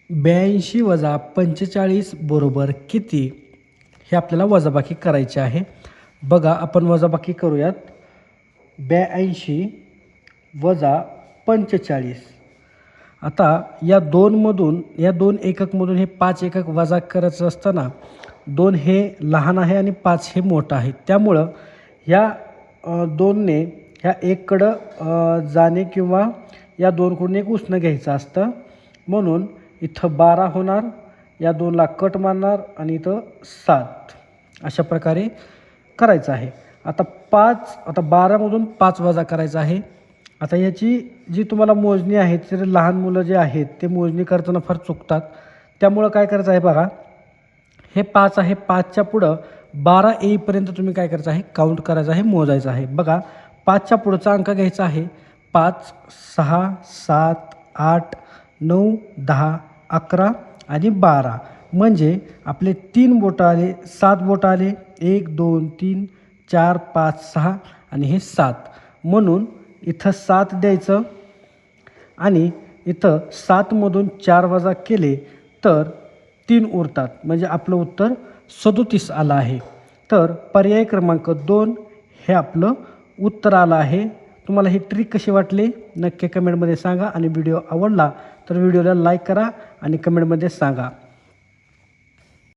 82 वजा 45 बरोबर किती हे आपल्याला वजाबाकी करायचे आहे. बघा आपण वजाबाकी करूयात. 82 वजा 45. आता या दोनमधून या 2 एककमधून हे 5 एकक वजा करायचं असताना 2 हे लहान आहे आणि 5 हे मोठं आहे. त्यामुळं ह्या 2ने ह्या 1कडं जाणे किंवा या 2कडून एक उसणं घ्यायचं असतं. म्हणून इथं 12 होणार, या 2ला कट मारणार आणि इथं 7 अशा प्रकारे करायचं आहे. आता 12मधून 5 वजा करायचं आहे. आता याची जी तुम्हाला मोजणी आहे तर लहान मुलं जे आहेत ते मोजणी करताना फार चुकतात. त्यामुळं काय करायचं आहे बघा, हे 5 आहे, 5च्या पुढं 12 येईपर्यंत तुम्ही काय करायचं आहे, काउंट करायचं आहे, मोजायचं आहे. बघा 5च्या पुढचा अंक घ्यायचा आहे. 5, 6, 7, 8, 9, 10, 11 आणि 12. म्हणजे आपले 3 बोटं आले, 7 बोटं आले. 1, 2, 3, 4, 5, 6 आणि हे 7. म्हणून इथं 7 द्यायचं आणि इथं 7मधून 4 वजा केले तर 3 उरतात. म्हणजे आपलं उत्तर 37 आलं आहे. तर पर्याय क्रमांक 2 हे आपलं उत्तर आलं आहे. तुम्हाला ही ट्रिक कशी वाटली नक्की कमेंटमध्ये सांगा आणि व्हिडिओ आवडला तर व्हिडिओला लाईक करा आणि कमेंटमध्ये सांगा.